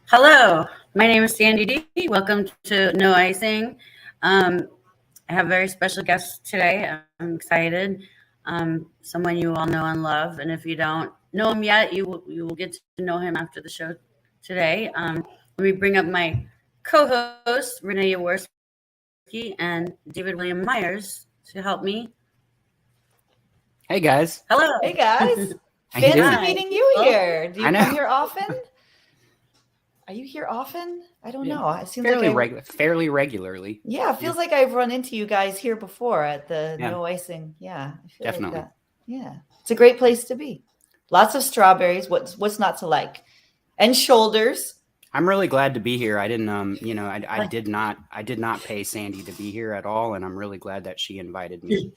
Hello, my name is Sandy D. Welcome to No Icing. I have a very special guest today. I'm excited. Someone you all know and love, and if you don't know him yet, you will get to know him after the show today. Let me bring up my co-host Renee Jaworski and David William Myers to help me. Hey guys. Hello. Hey guys. How you doing? Fancy meeting you here. Do you I know. come here often? Are you here often? I don't know. It seems fairly regularly. Yeah, it feels like I've run into you guys here before at the Yeah. No Icing. Yeah, I feel Definitely. like that. Yeah, it's a great place to be. Lots of strawberries. What's not to like? And shoulders. I'm really glad to be here. I didn't I did not pay Sandy to be here at all, and I'm really glad that she invited me.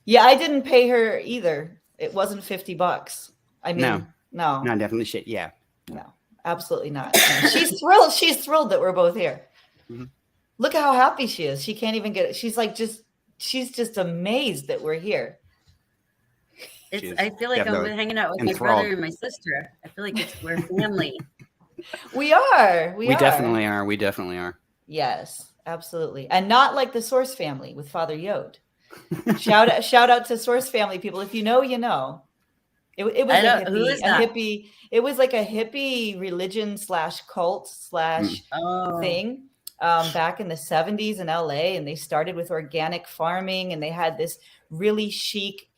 Yeah, I didn't pay her either. It wasn't $50. I mean, no, Definitely shit. Yeah. no, absolutely not. No. She's thrilled. She's thrilled that we're both here. Mm-hmm. Look at how happy she is. She can't even get it. She's just amazed that we're here. I feel like I'm hanging out with my brother and my sister. I feel like we're family. We are. We definitely are. We definitely are. Yes, absolutely. And not like the Source family with Father Yod. Shout out to Source family people. If you know, you know. It was a hippie. It was like a hippie religion / cult / thing back in the 70s in LA. And they started with organic farming, and they had this really chic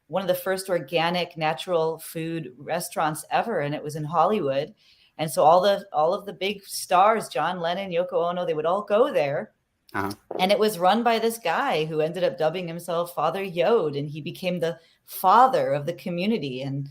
one of the first organic natural food restaurants ever. And it was in Hollywood. And so all of the big stars, John Lennon, Yoko Ono, they would all go there. Uh-huh. And it was run by this guy who ended up dubbing himself Father Yod, and he became the father of the community. And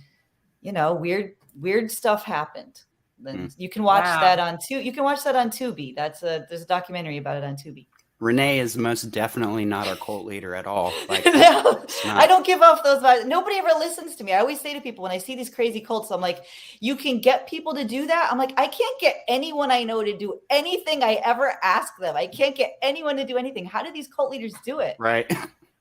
weird stuff happened. And you can watch that on Tubi. There's a documentary about it on Tubi. Renee is most definitely not our cult leader at all. Like, no, I don't give off those vibes. Nobody ever listens to me. I always say to people when I see these crazy cults, I'm like, you can get people to do that. I'm like, I can't get anyone I know to do anything I ever ask them. I can't get anyone to do anything. How do these cult leaders do it? Right.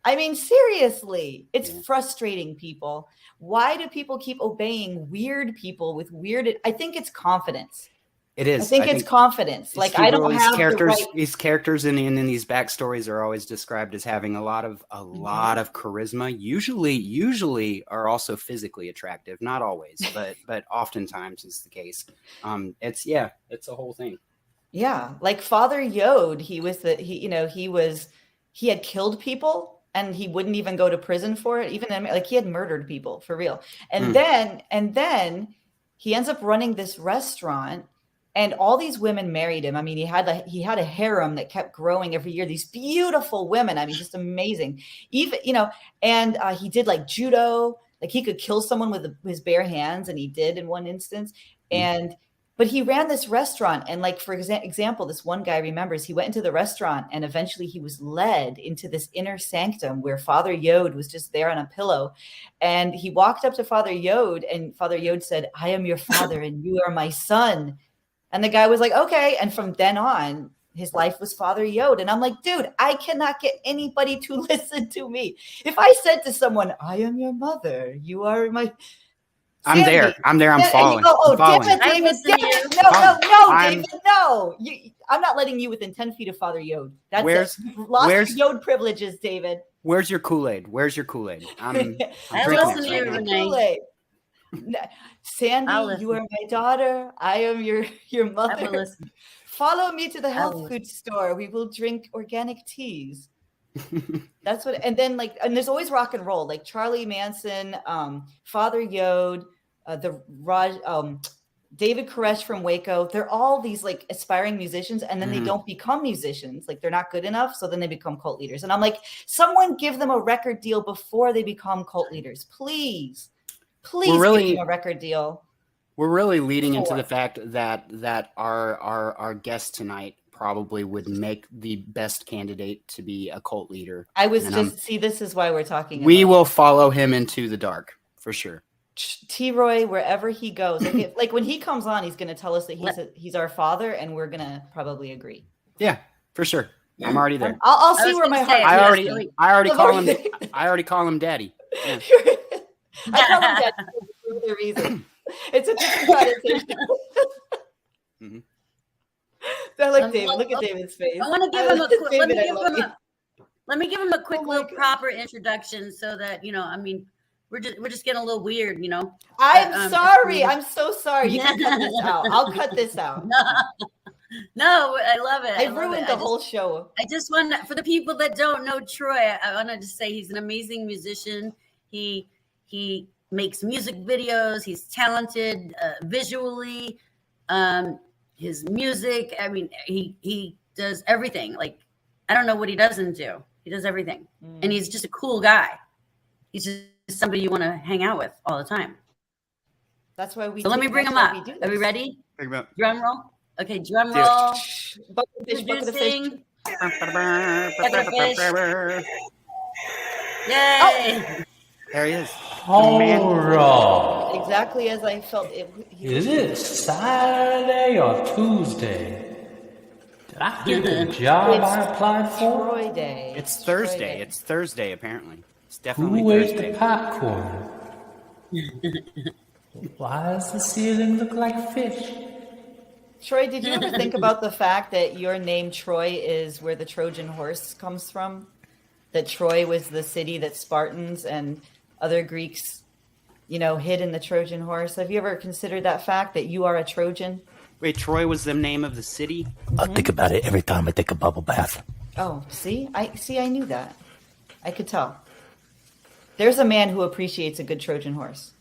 I mean, seriously, it's frustrating people. Why do people keep obeying weird people with weird? I think it's confidence. It is. I think it's confidence. Like I don't have characters. The right... These characters in these backstories are always described as having a lot of charisma. Usually are also physically attractive. Not always, but oftentimes is the case. It's a whole thing. Yeah, like Father Yod, he had killed people and he wouldn't even go to prison for it. Even like he had murdered people for real. And then he ends up running this restaurant. And all these women married him. I mean, he had a harem that kept growing every year. These beautiful women. I mean, just amazing. Even, and he did like judo. Like he could kill someone with his bare hands, and he did in one instance. But he ran this restaurant, and like for example, this one guy remembers he went into the restaurant, and eventually he was led into this inner sanctum where Father Yod was just there on a pillow, and he walked up to Father Yod, and Father Yod said, "I am your father, and you are my son." And the guy was like, okay. And from then on, his life was Father Yod. And I'm like, dude, I cannot get anybody to listen to me. If I said to someone, I am your mother, you are my... I'm there. I'm following. David. No, David, no. I'm not letting you within 10 feet of Father Yod. That's Lost your Yod privileges, David. Where's your Kool-Aid? I'm I listen to you, Renee. Sandy, you are my daughter. I am your mother. Follow me to the health food store. We will drink organic teas. That's what. And then and there's always rock and roll, like Charlie Manson, Father Yod, David Koresh from Waco. They're all these like aspiring musicians, and then they don't become musicians. Like they're not good enough, so then they become cult leaders. And I'm like, someone give them a record deal before they become cult leaders, please. Please give me a record deal. We're really leading into the fact that our guest tonight probably would make the best candidate to be a cult leader. This is why we're talking. We will follow him into the dark for sure. T-Roy, wherever he goes, like when he comes on, he's going to tell us that he's our father, and we're going to probably agree. Yeah, for sure. I'm already there. I'll see where my heart. I already call him daddy. Yeah. I call him daddy for the reason. It's a different connotation. like David. Look at David's face. I want to give him a quick. David, I love you. Let me give him a quick Oh my little God. proper introduction so that I mean, we're just getting a little weird, I'm sorry. I'm so sorry. You can cut this out. I'll cut this out. No, I love it. I love ruined it. the whole show. I just want for the people that don't know Troy, I wanted to say he's an amazing musician. He makes music videos. He's talented visually. His music. I mean, he does everything. Like, I don't know what he doesn't do. He does everything, and he's just a cool guy. He's just somebody you want to hang out with all the time. That's why we. So let me bring him up. Are we ready? Bring him up. Drum roll. Okay, drum roll. Bucket of fish. Introducing Fish. Yay! There he is. Alright. Exactly as I felt it. Is it Saturday or Tuesday? Did I get the job I applied for? Troy Day. It's Thursday. It's Thursday, apparently. It's definitely Who ate Thursday. the popcorn? Why does the ceiling look like fish? Troy, did you ever think about the fact that your name Troy is where the Trojan horse comes from? That Troy was the city that Spartans and other Greeks, hid in the Trojan horse. Have you ever considered that fact that you are a Trojan? Wait, Troy was the name of the city? I think about it every time I take a bubble bath. Oh, see, I knew that. I could tell. There's a man who appreciates a good Trojan horse.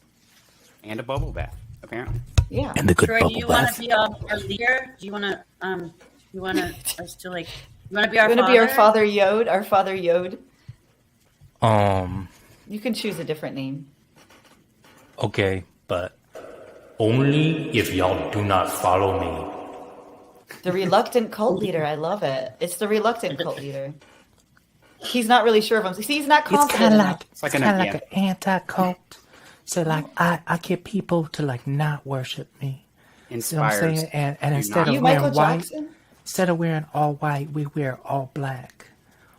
And a bubble bath, apparently. Yeah. And the good Troy, do bubble you want bath. to be our leader? Do you want to you want us to like? You want to be our You're father? gonna be our father Yod, our father Yod. Um, You can choose a different name. okay, but only if y'all do not follow me. The reluctant cult leader. I love it. It's the reluctant cult leader. He's not really sure of himself. See, he's not It's confident kind of enough. like It's like it's an- kind of yeah. like an anti-cult. So like I get people to like not worship me. You see what I'm Inspires. saying? And Do instead not- of You wearing Michael white, Jackson? instead of wearing all white, we wear all black.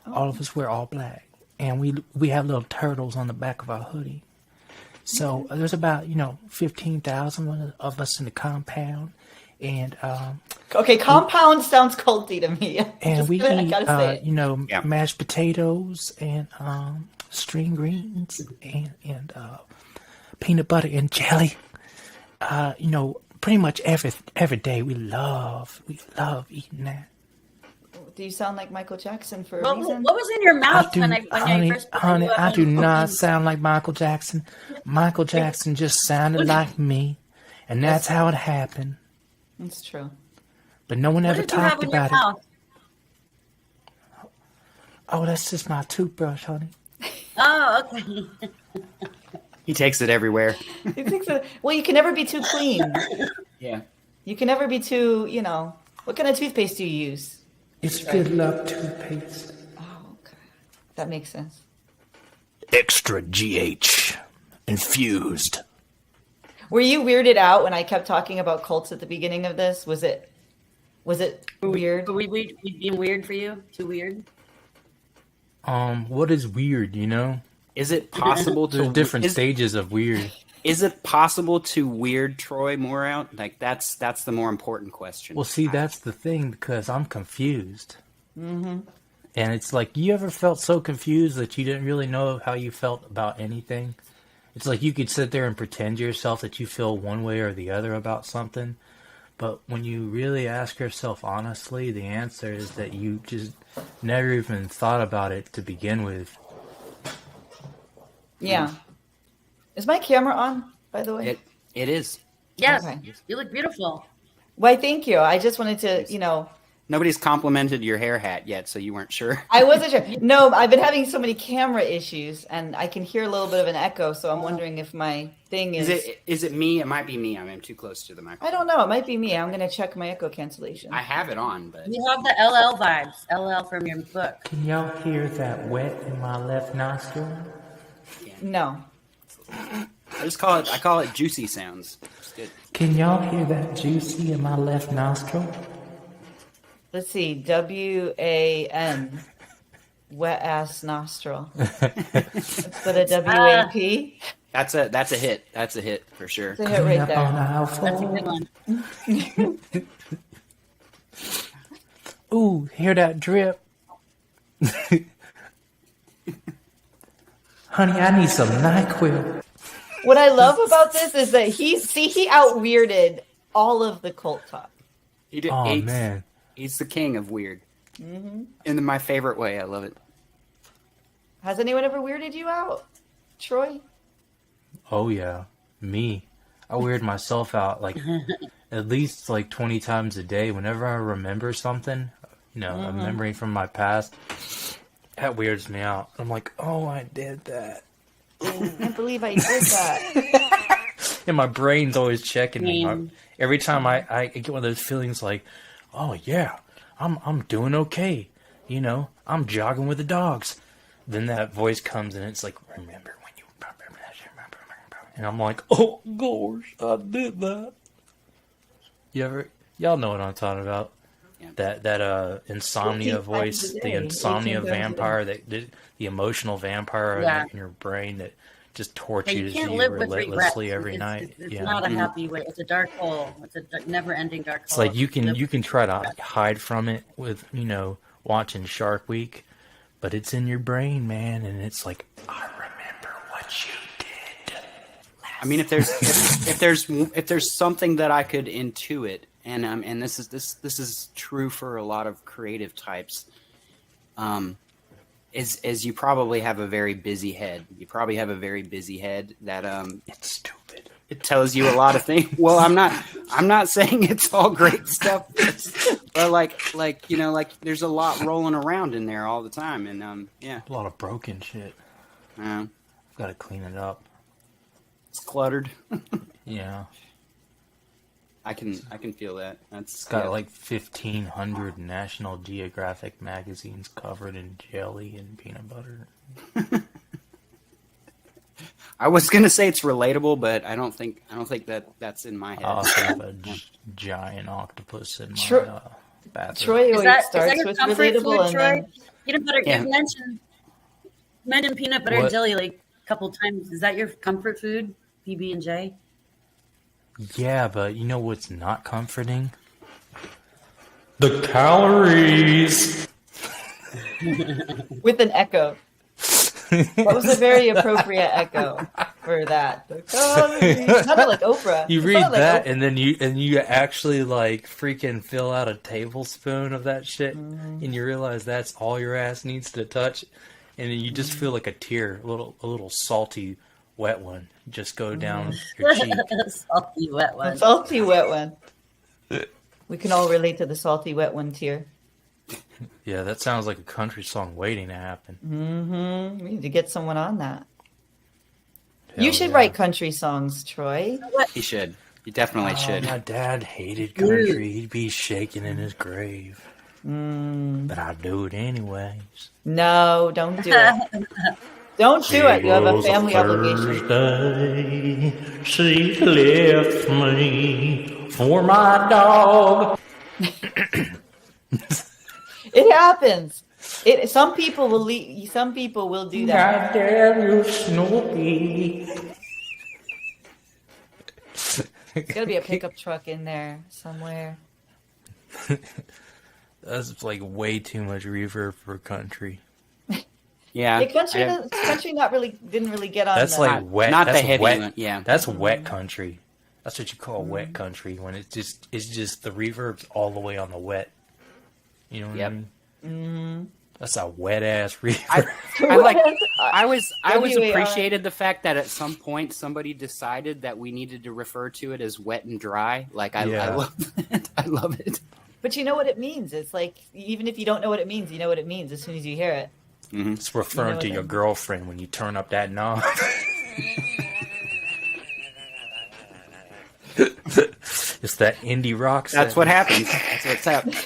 All of us wear all black, and we have little turtles on the back of our hoodie. So there's about 15,000 of us in the compound, and Okay, compound sounds culty to me. and we I eat gotta say it. Yeah. mashed potatoes and string greens and peanut butter and jelly. Pretty much every day we love eating that. Do you sound like Michael Jackson for a What reason? was in your mouth when I honey, first put honey, you up I on do the not phone? sound like Michael Jackson. Michael Jackson just sounded like me, and that's how it happened. It's true. But no one What ever did you have talked in your about it. mouth? Oh, that's just my toothbrush, honey. Oh, okay. He takes it everywhere. He thinks that, well, you can never be too clean. Yeah. You can never be too, what kind of toothpaste do you use? It's Good Luck toothpaste. Oh, okay. That makes sense. Extra GH. Infused. Were you weirded out when I kept talking about cults at the beginning of this? Was it weird? Were we being weird for you? Too weird? What is weird, Is it possible to There's different is, stages of weird. is it possible to weird Troy more out? Like that's the more important question. Well, see, that's the thing, because I'm confused. Mm-hmm. And it's like, you ever felt so confused that you didn't really know how you felt about anything? It's like you could sit there and pretend to yourself that you feel one way or the other about something. But when you really ask yourself honestly, the answer is that you just never even thought about it to begin with. Yeah. Is my camera on, by the way? It is. Yes. Okay. You look beautiful. Why, thank you. I just wanted to, Nobody's complimented your hair hat yet, so you weren't sure. I wasn't sure. No, I've been having so many camera issues, and I can hear a little bit of an echo, so I'm wondering if my thing is... Is it me? It might be me. I'm too close to the microphone. I don't know. It might be me. I'm going to check my echo cancellation. I have it on, but You have the LL vibes. LL from your book. Can y'all hear that wet in my left nostril? No. I call it juicy sounds. It's good. Can y'all hear that juicy in my left nostril? Let's see. W-A-N. Wet ass nostril. Instead of W-A-P. That's a hit. That's a hit for sure. It's a hit right Up on there. aisle That's a good four. one. Ooh, hear that drip? Honey, I need some NyQuil. What I love about this is that he out-weirded all of the cult talk. Oh, man. He's the king of weird. Mm-hmm. In my favorite way. I love it. Has anyone ever weirded you out, Troy? Oh, yeah. Me. I weird myself out like at least like 20 times a day. Whenever I remember something, a memory from my past, that weirds me out. I'm like, oh, I did that. I can't believe I did that. And my brain's always checking me. Every time I get one of those feelings like, oh, yeah, I'm doing okay. I'm jogging with the dogs. Then that voice comes and it's like, remember when you... And I'm like, oh, gosh, I did that. Y'all know what I'm talking about. Yeah. That insomnia voice, the insomnia vampire, the emotional vampire in your brain that just tortures you relentlessly every night. It's not a happy way. It's a dark hole. It's a never-ending dark hole. It's like you can try to hide from it with watching Shark Week, but it's in your brain, man, and it's like, I remember what you did. I mean, if there's something that I could intuit, and this is true for a lot of creative types, is you probably have a very busy head. You probably have a very busy head that it's stupid. It tells you a lot of things. Well, I'm not saying it's all great stuff, but like there's a lot rolling around in there all the time, and a lot of broken shit. I've got to clean it up. It's cluttered. Yeah. I can feel that. It's got like 1,500 National Geographic magazines covered in jelly and peanut butter. I was gonna say it's relatable, but I don't think that's in my head. I also have a giant octopus in my bathroom. Troy always starts with relatable, food, Troy? Peanut butter. Yeah. You mentioned peanut butter and jelly like a couple times. Is that your comfort food? PB&J. Yeah, but you know what's not comforting? The calories. With an echo. That was a very appropriate echo for that. The calories. It sounded like Oprah. You read that, and then you actually like freaking fill out a tablespoon of that shit, and you realize that's all your ass needs to touch, and then you just feel like a tear, a little salty, wet one, just go down your cheek. Salty wet one. Salty wet one. We can all relate to the salty wet one tear. Yeah, that sounds like a country song waiting to happen. Mm-hmm. We need to get someone on that. You should write country songs, Troy. He should. He definitely should. My dad hated country. He'd be shaking in his grave. But I'd do it anyways. No, don't do it. Don't do it. You have a family obligation. Thursday, she left me for my dog. It happens. Some people will leave. Some people will do that. God damn you, Snoopy. There's gotta be a pickup truck in there somewhere. That's like way too much reverb for country. Yeah, country didn't really get on. That's like wet. Not that's the heavy wet. one. Yeah, that's wet country. That's what you call wet country when it's just the reverb's all the way on the wet. You know what I mean? Mm-hmm. That's a wet ass reverb. I was appreciated the fact that at some point somebody decided that we needed to refer to it as wet and dry. Like I love it. I love it. But you know what it means. It's like even if you don't know what it means, you know what it means as soon as you hear it. Mm-hmm. It's referring to your girlfriend when you turn up that knob. It's that indie rock. That's what happens. That's what's happening.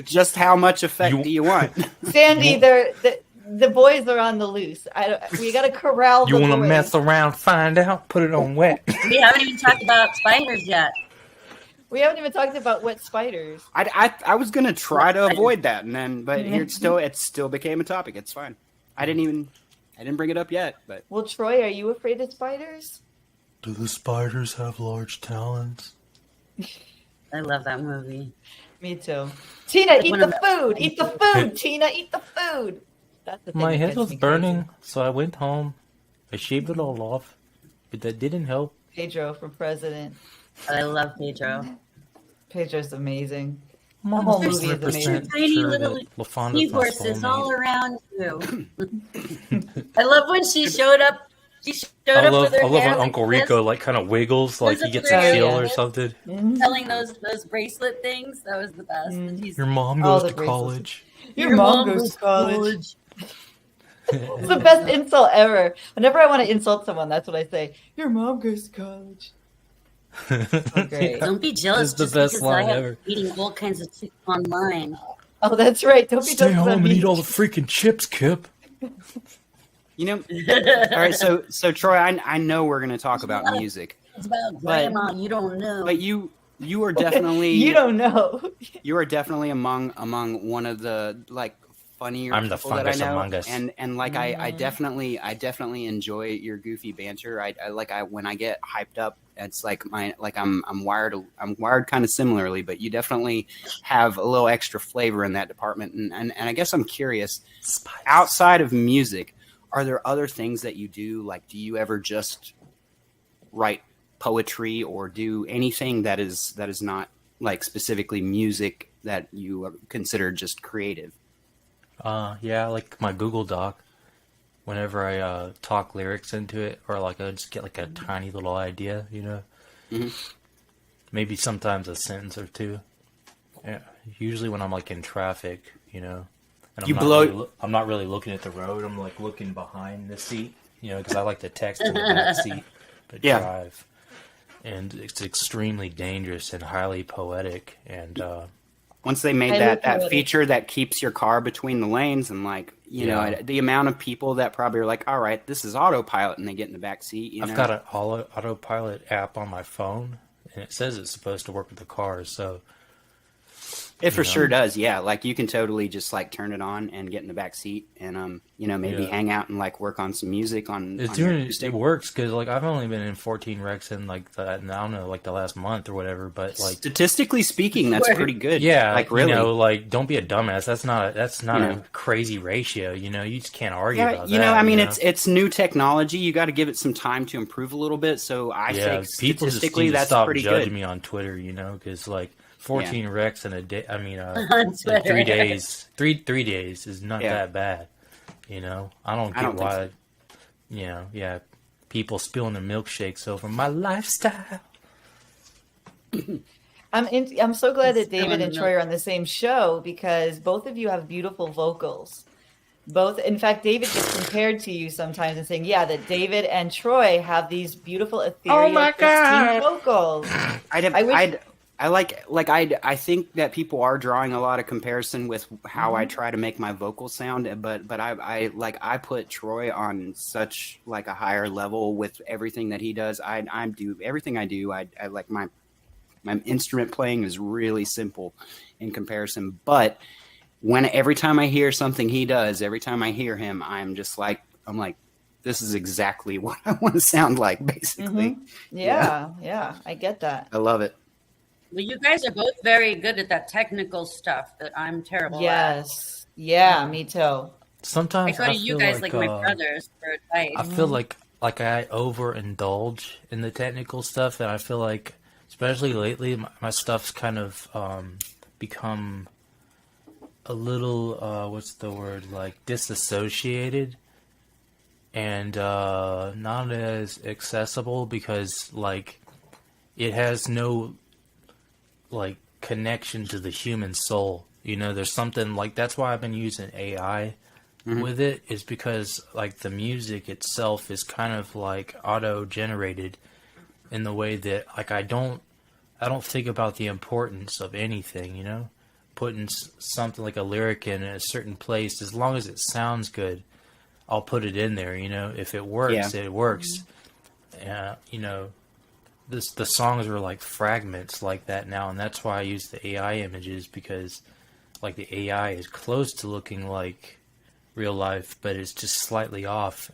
Just how much effect do you want? Sandy, the boys are on the loose. We got to corral. You want to mess around, find out, put it on wet. We haven't even talked about spiders yet. We haven't even talked about wet spiders. I was gonna try to avoid that, but it still became a topic. It's fine. I didn't bring it up yet. But well, Troy, are you afraid of spiders? Do the spiders have large talons? I love that movie. Me too. Tina, Like eat one the of the- food. Eat the food. Tina, eat the food. That's the thing My that head gets was me burning, crazy. so I went home. I shaved it all off, but that didn't help. Pedro for president. I love Pedro. Pedro's amazing. I'm The whole almost movie is 100% amazing. Tiny sure little that LaFonda's my seahorses all soulmate. around you. I love when she showed up. She showed I up love with her I love hair when like Uncle this, Rico like kind of wiggles like he up with gets her a hair chill yeah. or like something. Mhm. selling those bracelet things. That was the best. And he's Your mom All goes the to bracelets. college. Your mom goes to college. It's the best insult ever. Whenever I want to insult someone, that's what I say. Your mom goes to college. So great. Don't be jealous It's the just best because line I have ever. eating all kinds of chicks online. Oh, that's right. Don't be Stay jealous home about and me. eat all the freaking chips, Kip. You know, all right. So Troy, I know we're going to talk about music, It's about grandma. You don't know. but you are definitely You don't know. you are definitely among one of the like funnier I'm the people that I fungus know, among us. and like I definitely enjoy your goofy banter. I when I get hyped up, it's like I'm wired kind of similarly, but you definitely have a little extra flavor in that department, and I guess I'm curious, Spice. outside of music, are there other things that you do? Like, do you ever just write poetry or do anything that is not like specifically music that you consider just creative? Yeah, like my Google Doc. Whenever I talk lyrics into it, or like I just get like a tiny little idea, you know. Mhm. Maybe sometimes a sentence or two. Yeah, usually when I'm like in traffic, you know, and You blow- I'm not really looking at the road. I'm like looking behind the seat, you know, because I like to text in the back seat, but Yeah. drive, and it's extremely dangerous and highly poetic. And Once they made I that look that poetic. feature that keeps your car between the lanes, and like you Yeah. know the amount of people that probably are like, all right, this is autopilot, and they get in the back seat. You I've know? got an autopilot app on my phone, and it says it's supposed to work with the cars. So It for know? sure does, yeah. Like you can totally just like turn it on and get in the back seat, and you know, maybe Yeah. hang out and like work on some music on. it's on your doing acoustic. it works because like I've only been in 14 wrecks in like I don't know, like the last month or whatever. But like Statistically speaking, that's Right. pretty good. yeah, like really. you know, like don't be a dumbass. That's not You a know. crazy ratio. You know, you just can't argue Yeah, about you know, that. I mean, you know? it's new technology. You got to give it some time to improve a little bit. So I yeah. think People just statistically, need to that's stop pretty judging good. me on Twitter. You know, because like 14 wrecks in a day. I mean, On in Twitter. 3 days, three days is not Yeah. that bad. You know, I don't I get don't think why. You know, yeah, people spilling their milkshakes over my lifestyle. I'm so glad that Still David in and the Troy are on the same show because both of you have beautiful vocals. Both, in fact, David gets compared to you sometimes and saying, "Yeah, that David and Troy have these beautiful ethereal, my pristine God. vocals." I think that people are drawing a lot of comparison with how I try to make my vocal sound, but I put Troy on such like a higher level with everything that he does. I do everything I do. I like my instrument playing is really simple in comparison, but every time I hear something he does, every time I hear him, I'm like, this is exactly what I want to sound like, basically. Yeah, I get that. I love it. Well, you guys are both very good at that technical stuff that I'm terrible at. Yes, yeah, me too. I Sometimes go to you feel guys like my uh, brothers for advice. I feel like I overindulge in the technical stuff, and I feel like, especially lately, my stuff's kind of become a little what's the word, like disassociated and not as accessible because like it has no like connection to the human soul. You know, there's something like that's why I've been using AI with it, is because like the music itself is kind of like auto generated in the way that like I don't think about the importance of anything, you know, putting something like a lyric in a certain place, as long as it sounds good, I'll put it in there, you know. If it works, Yeah. it works. You know, the songs are like fragments like that now, and that's why I use the AI images, because like the AI is close to looking like real life, but it's just slightly off,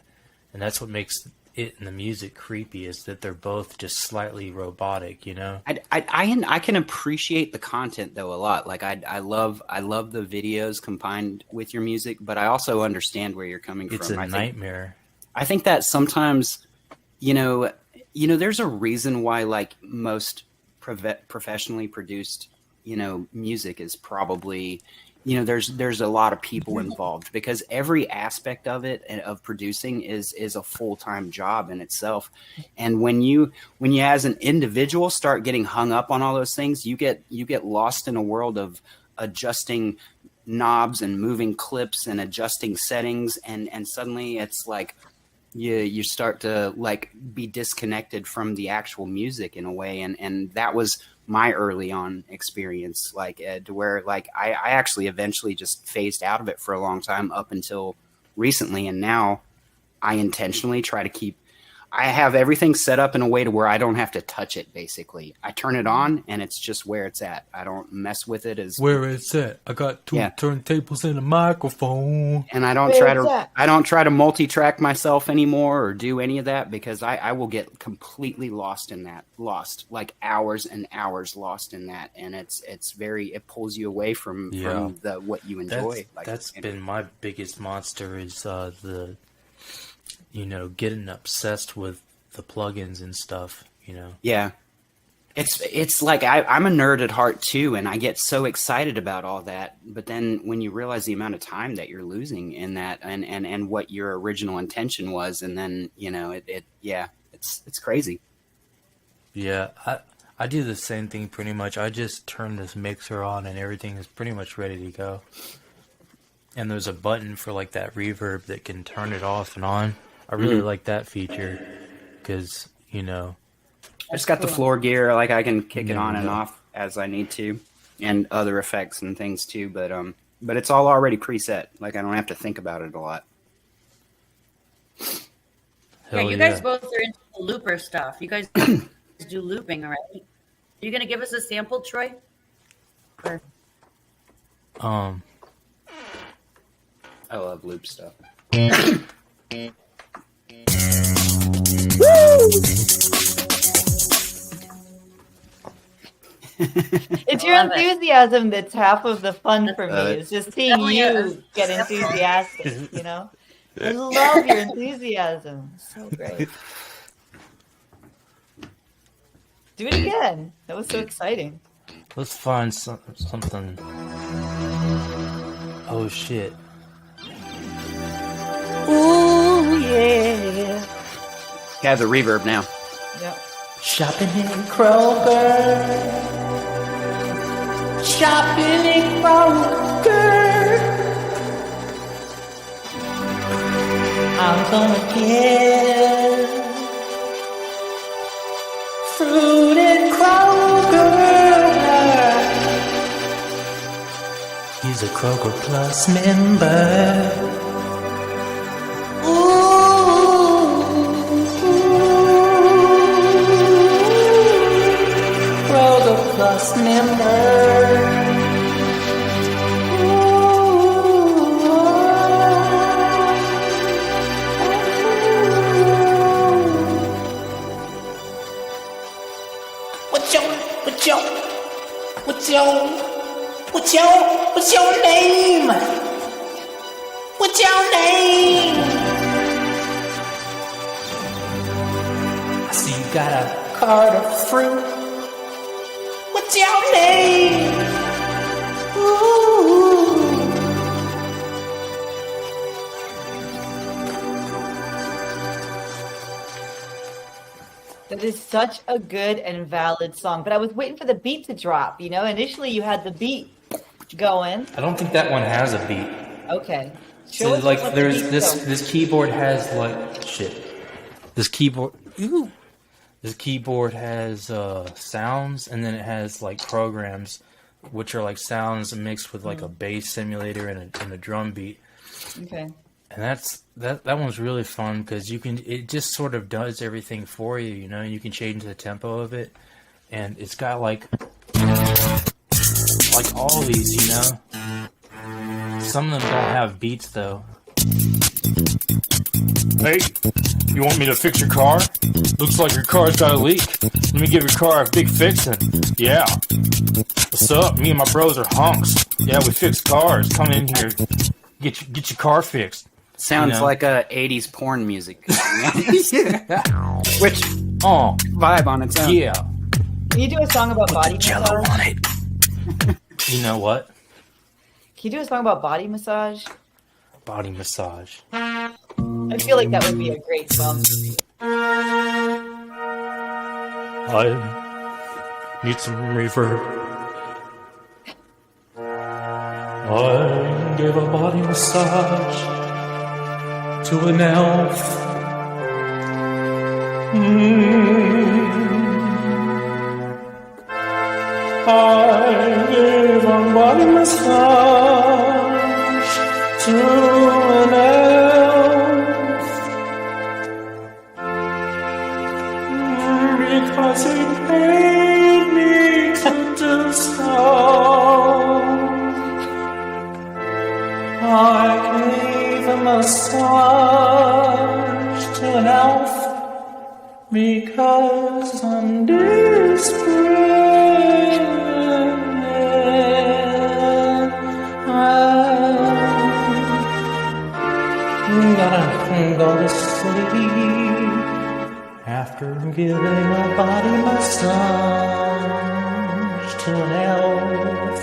and that's what makes it and the music creepy is that they're both just slightly robotic, you know? I can appreciate the content though a lot. Like I love the videos combined with your music, but I also understand where you're coming from. It's a nightmare. I think that sometimes, there's a reason why like most professionally produced, music is probably, there's a lot of people involved because every aspect of it and of producing is a full-time job in itself. And when you as an individual start getting hung up on all those things, you get lost in a world of adjusting knobs and moving clips and adjusting settings, and suddenly it's like you start to like be disconnected from the actual music in a way, and that was my early on experience, like to where like I actually eventually just phased out of it for a long time up until recently, and now I intentionally try to keep. I have everything set up in a way to where I don't have to touch it. Basically, I turn it on and it's just where it's at. I don't mess with it as where it's at. I got two turntables and a microphone, and I don't try to multi-track myself anymore or do any of that because I will get completely lost in that. Like hours and hours lost in that, and it pulls you away from what you enjoy. That's been my biggest monster is getting obsessed with the plugins and stuff, Yeah. It's like I'm a nerd at heart too, and I get so excited about all that. But then when you realize the amount of time that you're losing in that and what your original intention was, and then, it's crazy. Yeah. I do the same thing pretty much. I just turn this mixer on and everything is pretty much ready to go. And there's a button for like that reverb that can turn it off and on. I really like that feature because, I just got the floor gear. Like I can kick it on and off as I need to, and other effects and things too. But it's all already preset. Like I don't have to think about it a lot. You guys both are into the looper stuff. You guys do looping, right? Are you going to give us a sample, Troy? Or... I love loop stuff. It's your enthusiasm that's half of the fun for me. It's just seeing you get enthusiastic, I love your enthusiasm. So great. Do it again. That was so exciting. Let's find something. Oh, shit. Ooh, yeah. Have the reverb now. Yep. Shopping in Kroger. Shopping in Kroger. I'm gonna get fruit in Kroger. He's a Kroger Plus member. Plus member. What's your name? What's your name? I see you got a cart of fruit. What's your name? Ooh. That is such a good and valid song. But I was waiting for the beat to drop. Initially you had the beat going. I don't think that one has a beat. Okay. So like there's this keyboard has like shit. This keyboard. Ooh. This keyboard has sounds, and then it has like programs, which are like sounds mixed with like a bass simulator and a drum beat. Okay. And that one's really fun because it just sort of does everything for you, You can change the tempo of it, and it's got like all these, Some of them don't have beats though. Hey, You want me to fix your car? Looks like your car's got a leak. Let me give your car a big fixin'. Yeah. What's up? Me and my bros are hunks. Yeah, we fix cars. Come in here. Get your car fixed. Sounds like a 80s porn music. Which vibe on its own. Yeah. Can you do a song about body Jello massage? on it. You know what? Can you do a song about body massage? Body massage. I feel like that would be a great song. I need some reverb. I gave a body massage to an elf. I gave a body massage to an elf because he paid me to do so. I gave a massage to an elf because I'm desperate. I'm gonna go to sleep after giving a body massage to an elf.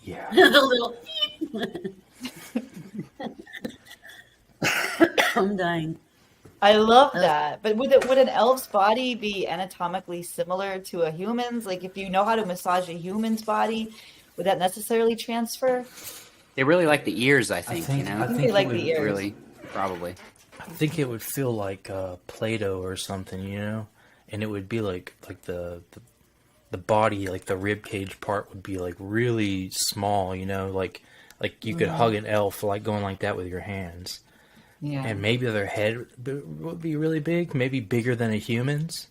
Yeah. The little. I'm dying. I love that. But would an elf's body be anatomically similar to a human's? Like, if you know how to massage a human's body, would that necessarily transfer? They really like the ears, I think. think- You know, I think they like it the would ears. really, probably. I think it would feel like Play-Doh or something, you know, and it would be like the body, like the rib cage part would be like really small, you know, like you could hug an elf like going like that with your hands, Yeah. and maybe their head would be really big, maybe bigger than a human's,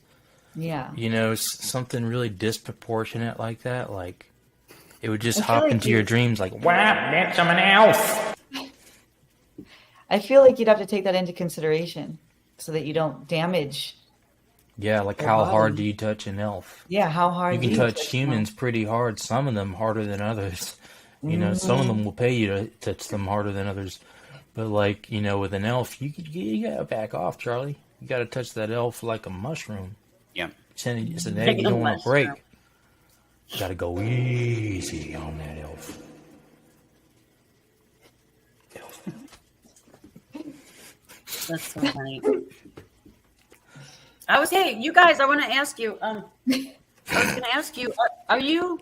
Yeah. you know, something really disproportionate like that, like it would just I feel hop like into your dreams like, wow, bitch, I'm an elf. I feel like you'd have to take that into consideration so that you don't damage. Yeah, like Their how body. hard do you touch an elf? Yeah, how hard You do can touch them? humans pretty hard, some of them harder than others. You know, some of them will pay you to touch them harder than others. But like, you know, with an elf, you gotta back off, Charlie. You gotta touch that elf like a mushroom. Yeah. It's an egg, Like you a don't want to break. mushroom. You gotta go easy on that elf. That's so funny. Hey, you guys, I want to ask you. I was going to ask you, are you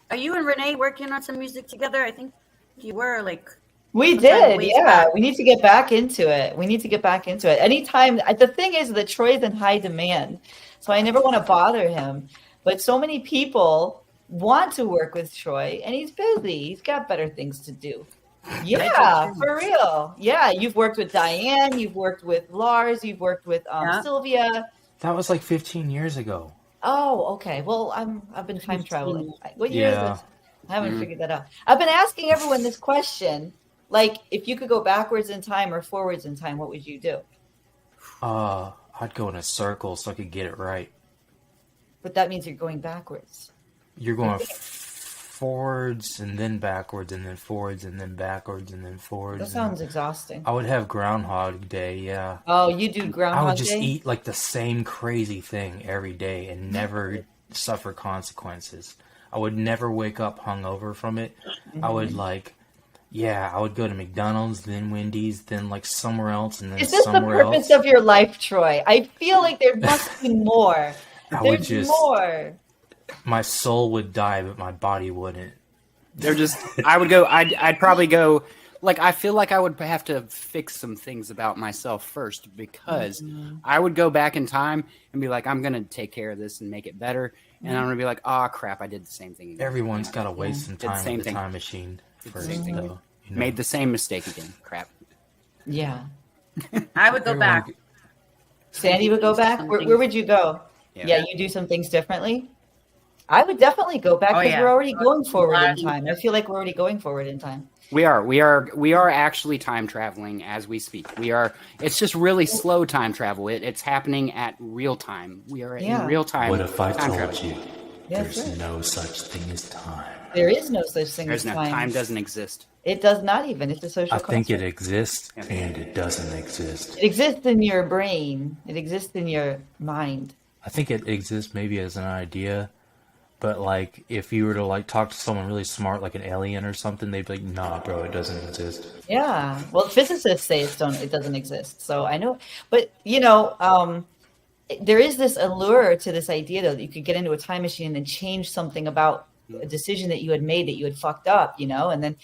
and Renee working on some music together? I think you were like. We sometime did, ways yeah. back. We need to get back into it. Anytime, the thing is that Troy's in high demand, so I never want to bother him. But so many people want to work with Troy, and he's busy. He's got better things to do. Yeah, for real. Yeah, you've worked with Diane, you've worked with Lars, you've worked with Sylvia. That was like 15 years ago. Oh, okay. Well, I've been time traveling. What year is Yeah. this? I haven't figured that out. I've been asking everyone this question. Like, if you could go backwards in time or forwards in time, what would you do? I'd go in a circle so I could get it right. But that means you're going backwards. You're going forwards and then backwards and then forwards and then backwards and then forwards. That sounds exhausting. I would have Groundhog Day, yeah. Oh, you do I Groundhog would just Day? eat like the same crazy thing every day and never suffer consequences. I would never wake up hungover from it. I would I would go to McDonald's, then Wendy's, then like somewhere else, and then Is this the somewhere purpose else. of your life, Troy? I feel like there must be more. would There's more. My soul would die, but my body wouldn't. They're just. I would go. I'd probably go. Like, I feel like I would have to fix some things about myself first, because I would go back in time and be like, I'm gonna take care of this and make it better, and I'm gonna be like, oh crap, I did the same thing again. Everyone's got to waste some Did the time same with the thing. time machine first, same thing. though. You know? Made the same mistake again. Crap. Yeah. I would go Everyone back. Sandy would go back? Where would you go? Yeah. Yeah, you do some things differently? I would definitely go back Oh, because yeah. we're already going forward in Lot of- time. I feel like we're already going forward in time. We are actually time traveling as we speak. It's just really slow time travel. It's happening at real time. We are Yeah. in real time. What if I time told travel. you That's there's right. no such thing as time? There is no such thing There's as no time doesn't exist. It does not even. It's a social I think it construct. exists Yeah. and it doesn't exist. It exists in your brain. It exists in your mind. I think it exists maybe as an idea, but like if you were to like talk to someone really smart, like an alien or something, they'd be like, "Nah, bro, it doesn't exist." Yeah. Well, physicists say it doesn't exist. So I know, but there is this allure to this idea though that you could get into a time machine and change something about a decision that you had made that you had fucked up, and then,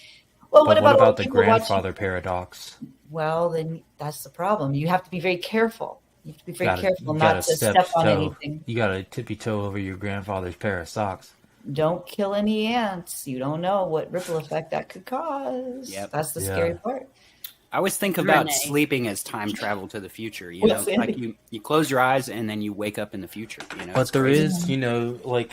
well, But what about the people watching- grandfather paradox? Well, then that's the problem. You have to be very careful. You have to be very careful You not gotta to step on anything. You gotta tippy toe over your grandfather's pair of socks. Don't kill any ants. You don't know what ripple effect that could cause. Yep. That's the Yeah. scary part. I always think about Renee. sleeping as time travel to the future. What's in Like it? you close your eyes and then you wake up in the future. But it's there crazy. is, like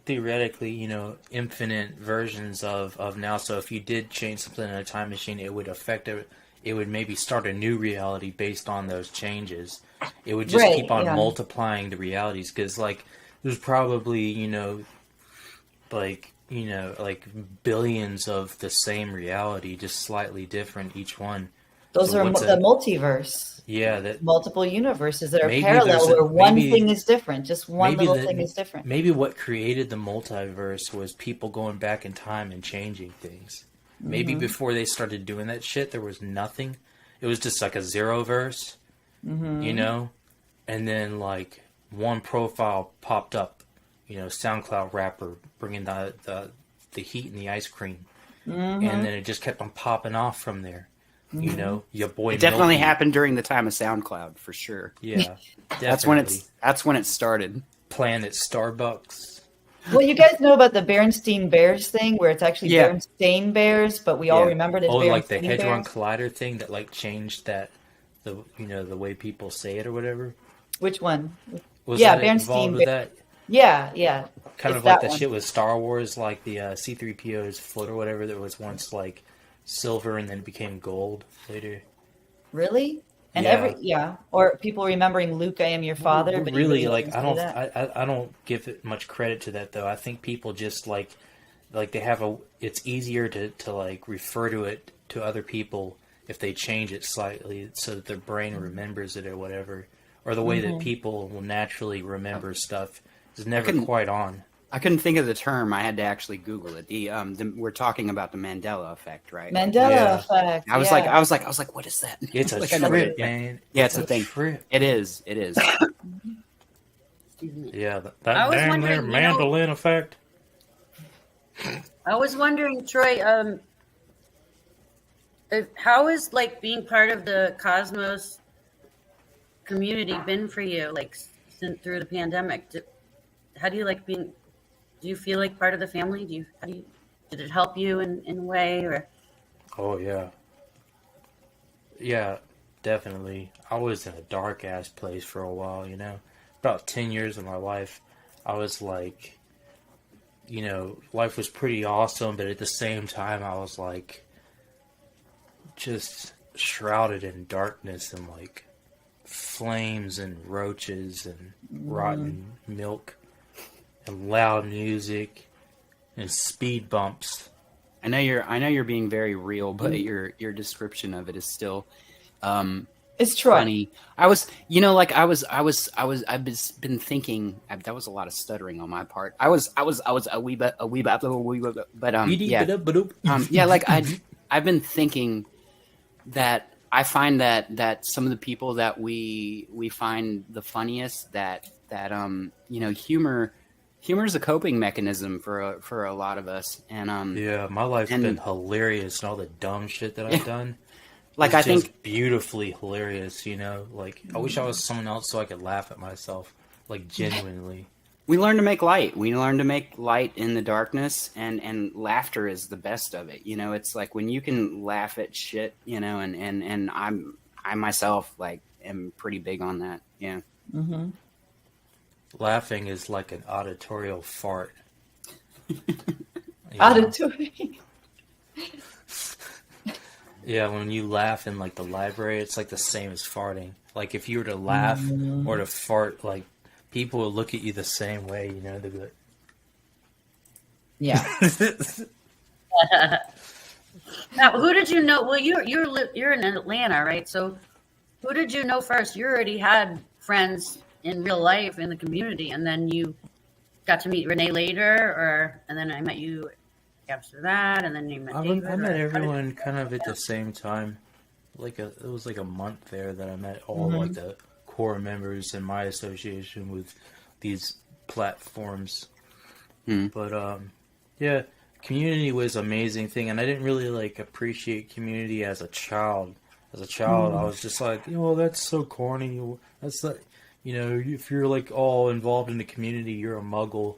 theoretically, infinite versions of now. So if you did change something in a time machine, it would affect it. It would maybe start a new reality based on those changes. It would just Right, keep on yeah. multiplying the realities because, like, there's probably, like billions of the same reality, just slightly different each one. Those So are what's the a- multiverse. Yeah, that Multiple universes that are Maybe parallel there's a- where one maybe- thing is different. Just one maybe little the- thing is different. Maybe what created the multiverse was people going back in time and changing things. Maybe before they started doing that shit, there was nothing. It was just like a zero verse, and then like one profile popped up, SoundCloud rapper bringing the heat and the ice cream, and then it just kept on popping off from there. Your boy. It definitely Milky. happened during the time of SoundCloud for sure. Yeah, That's when it started. Planet Starbucks. Well, you guys know about the Berenstain Bears thing, where it's actually Yeah. Berenstain Bears, but we all Yeah. remember it as Oh, Berenstain like the Hadron Bears. Collider thing that like changed the way people say it or whatever. Which one? Was Yeah, that Berenstain involved with Bears. that? Yeah. Kind It's of like that that one. shit with Star Wars, like the C-3PO's foot or whatever that was once like silver and then it became gold later. Really? And Yeah. or people remembering Luke, I am your father. But he Really, doesn't like I say don't, that. I don't give it much credit to that though. I think people just like they have it's easier to like refer to it to other people if they change it slightly so that their brain remembers it or whatever, or the way that people will naturally remember stuff is never quite on. I couldn't think of the term. I had to actually Google it. We're talking about the Mandela effect, right? Mandela Yeah. effect. I was like, what is that? It's a Like, I never- trip, man. Yeah, it's a thing. Trip. It is. Excuse me. Yeah, I that was damn wondering, there mandolin effect. I was wondering, Troy, how is like being part of the Cosmos community been for you, like since through the pandemic? How do you like being? Do you feel like part of the family? Did it help you in a way, or? Oh yeah. Yeah, definitely. I was in a dark ass place for a while, About 10 years of my life, I was like, life was pretty awesome, but at the same time, I was like, just shrouded in darkness and like flames and roaches and rotten milk and loud music and speed bumps. I know you're being very real, but your description of it is still It's Troy. funny. I've been thinking. That was a lot of stuttering on my part. I was a wee bit, but yeah, like I've been thinking that I find that some of the people that we find the funniest, that humor is a coping mechanism for a lot of us, and Yeah, my life's and- been hilarious and all the dumb shit that I've done. like It's I think just beautifully hilarious, Like I wish I was someone else so I could laugh at myself, like genuinely. we learn to make light. We learn to make light in the darkness, and laughter is the best of it. It's like when you can laugh at shit, and I myself like am pretty big on that. Yeah. Laughing is like an auditorial fart. Auditory. Yeah, when you laugh in like the library, it's like the same as farting. Like if you were to laugh or to fart, like people will look at you the same way, you know, they'd be like, Yeah. Now, who did you know? Well, you're in Atlanta, right? So, who did you know first? You already had friends in real life in the community, and then you got to meet Renee later, and then I met you after that, and then you met David. I met everyone kind of at the same time. It was like a month there that I met all like the core members in my association with these platforms. But yeah, community was an amazing thing, and I didn't really like appreciate community as a child. As a child, I was just like, that's so corny. That's like, if you're like all involved in the community, you're a muggle,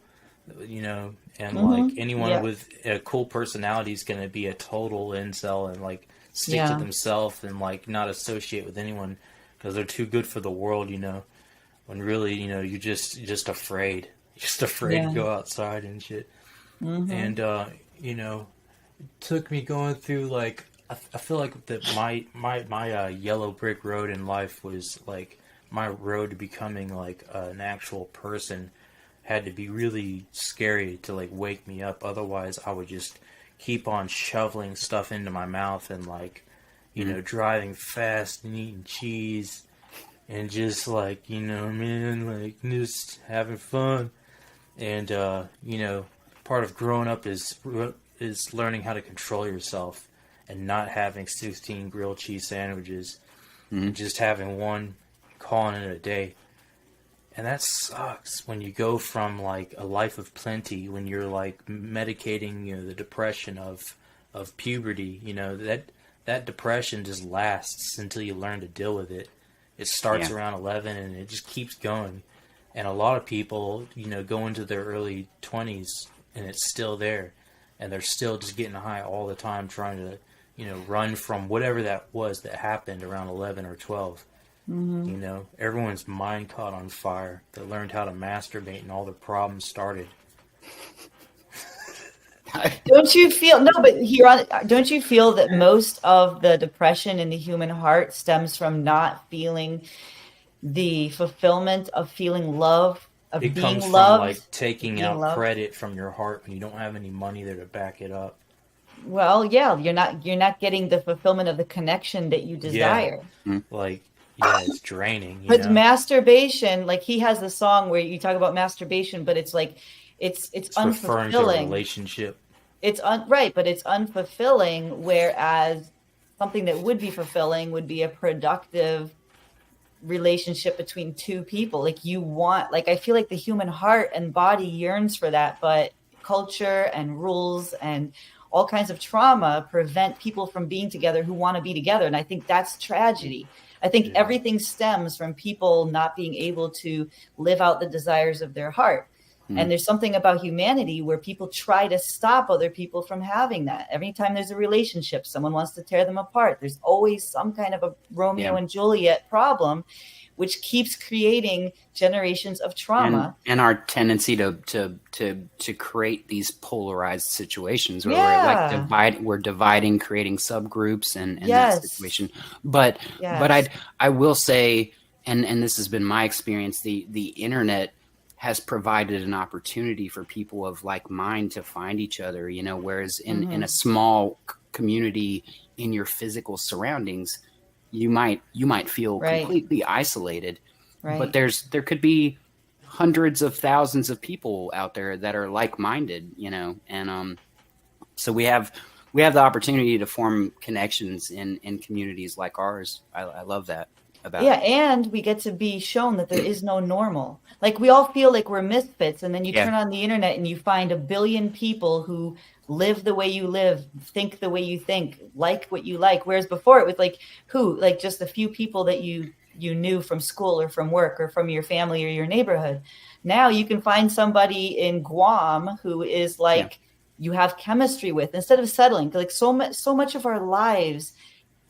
and like anyone with a cool personality is going to be a total incel and like stick to themselves and like not associate with anyone because they're too good for the world, when really, you're just afraid. You're just afraid to go outside and shit. And, it took me going through like, I feel like that my yellow brick road in life was like my road to becoming like an actual person had to be really scary to like wake me up. Otherwise, I would just keep on shoveling stuff into my mouth and like, driving fast and eating cheese and just like, like just having fun. And, part of growing up is learning how to control yourself and not having 16 grilled cheese sandwiches and just having one, calling it a day. And that sucks when you go from like a life of plenty, when you're like medicating, the depression of puberty, that depression just lasts until you learn to deal with it. It starts around 11 and it just keeps going. And a lot of people, go into their early 20s and it's still there. And they're still just getting high all the time trying to, run from whatever that was that happened around 11 or 12. Everyone's mind caught on fire. They learned how to masturbate and all their problems started. Don't you feel don't you feel that most of the depression in the human heart stems from not feeling the fulfillment of feeling love, of it being comes loved? from like taking out credit from your heart when you don't have any money there to back it up. Well, yeah, you're not getting the fulfillment of the connection that you desire. Like, it's draining. But masturbation, like he has the song where you talk about masturbation, but it's like it's referring to a relationship. It's right, but it's unfulfilling. Whereas something that would be fulfilling would be a productive relationship between two people. Like I feel like the human heart and body yearns for that, but culture and rules and all kinds of trauma prevent people from being together who want to be together. And I think that's tragedy. I think everything stems from people not being able to live out the desires of their heart. And there's something about humanity where people try to stop other people from having that. Every time there's a relationship, someone wants to tear them apart. There's always some kind of a Romeo and Juliet problem, which keeps creating generations of trauma. And our tendency to create these polarized situations where we're dividing, creating subgroups and that situation. But I will say, and this has been my experience, the internet has provided an opportunity for people of like mind to find each other, whereas in a small community in your physical surroundings, you might feel completely isolated, but there could be hundreds of thousands of people out there that are like-minded, and so we have the opportunity to form connections in communities like ours. I love that. And we get to be shown that there is no normal. Like we all feel like we're misfits, and then you turn on the internet and you find a billion people who live the way you live, think the way you think, like what you like. Whereas before it was like just a few people that you knew from school or from work or from your family or your neighborhood. Now you can find somebody in Guam who is like you have chemistry with, instead of settling. Like so much of our lives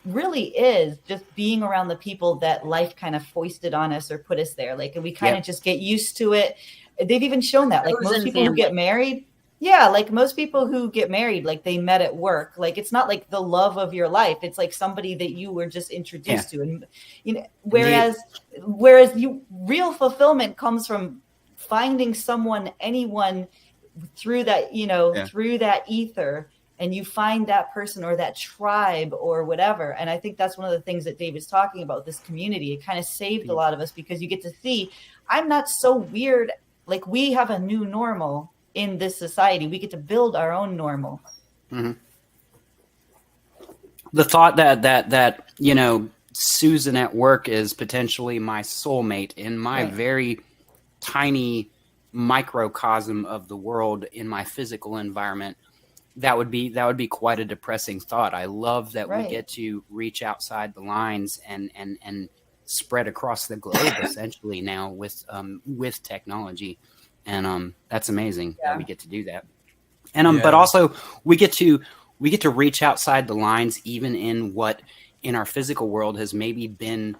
really is just being around the people that life kind of foisted on us or put us there. Like, and we kind of just get used to it. They've even shown that, like most people who get married, Yeah, like most people who get married, like they met at work. Like it's not like the love of your life. It's like somebody that you were just introduced to. And you know, whereas you real fulfillment comes from finding someone, anyone through that, you know, through that ether, and you find that person or that tribe or whatever. And I think that's one of the things that David's talking about, this community. It kind of saved a lot of us because you get to see, I'm not so weird. Like we have a new normal in this society. We get to build our own normal. Mm-hmm. The thought that you know, Susan at work is potentially my soulmate in my very tiny microcosm of the world in my physical environment, that would be quite a depressing thought. I love that we get to reach outside the lines and spread across the globe essentially now with technology. And that's amazing that we get to do that. And but also we get to reach outside the lines even in our physical world has maybe been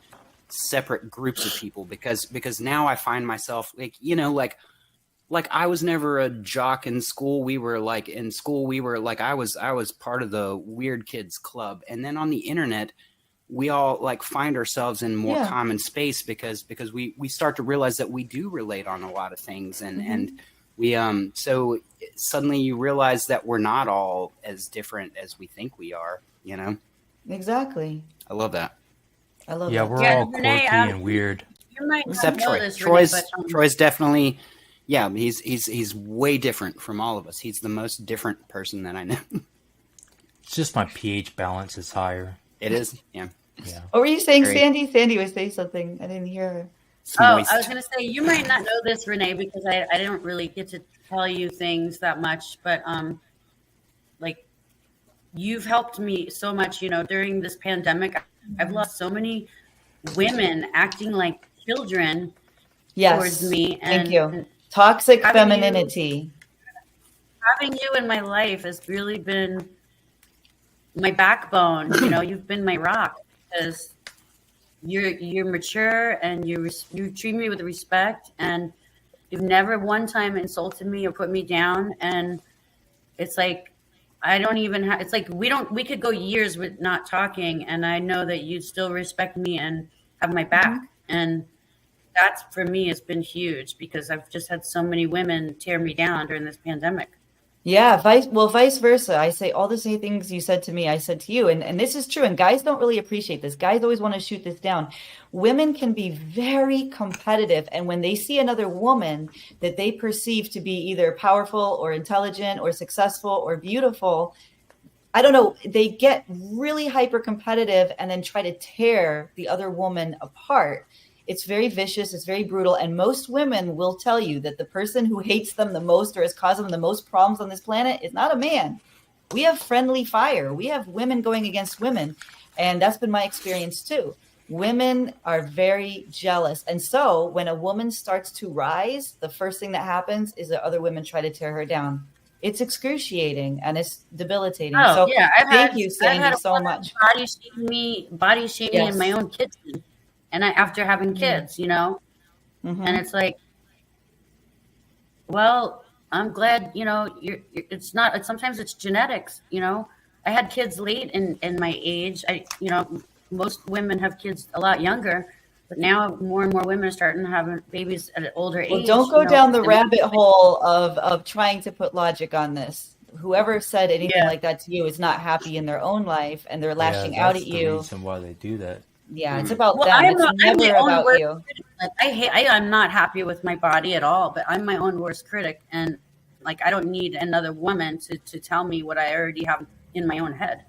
separate groups of people, because now I find myself like, you know, like I was never a jock in school. We were like I was part of the weird kids club. And then on the internet, we all like find ourselves in more common space because we start to realize that we do relate on a lot of things. And we so suddenly you realize that we're not all as different as we think we are, you know? Exactly. I love that. I love Yeah, that. we're all quirky and weird. You might not Except know Troy. this, Renee, Troy's definitely, he's way different from all of us. He's the most different person that I know. It's just my pH balance is higher. It is, yeah. What were you saying, Very- Sandy? Sandy was saying something. I didn't hear her. Moist. I was going to say, you might not know this, Renee, because I don't really get to tell you things that much, but like you've helped me so much, you know, during this pandemic. I've lost so many women acting like children towards me. And thank you. Toxic femininity. Having you in my life has really been my backbone. You know, you've been my rock because you're mature and you treat me with respect, and you've never one time insulted me or put me down. And it's like I don't even have. It's like we could go years with not talking, and I know that you still respect me and have my back. And that's for me has been huge because I've just had so many women tear me down during this pandemic. Yeah, vice versa. I say all the same things you said to me, I said to you. And this is true. And guys don't really appreciate this. Guys always want to shoot this down. Women can be very competitive. And when they see another woman that they perceive to be either powerful or intelligent or successful or beautiful, I don't know, they get really hyper competitive and then try to tear the other woman apart. It's very vicious. It's very brutal. And most women will tell you that the person who hates them the most or has caused them the most problems on this planet is not a man. We have friendly fire. We have women going against women. And that's been my experience too. Women are very jealous. And so when a woman starts to rise, the first thing that happens is that other women try to tear her down. It's excruciating and it's debilitating. Oh, so yeah. thank you, Sandy, so much. Body shaming in my own kitchen. And after having kids, you know, and it's like, well, I'm glad, you know, sometimes it's genetics, you know. I had kids late in my age. You know, most women have kids a lot younger, but now more and more women are starting to have babies at an older age. Don't go down the rabbit hole of trying to put logic on this. Whoever said anything like that to you is not happy in their own life and they're lashing out at you. That's the reason why they do that. Yeah, it's about them. It's never about you. Like, I'm not happy with my body at all, but I'm my own worst critic. And like, I don't need another woman to tell me what I already have in my own head.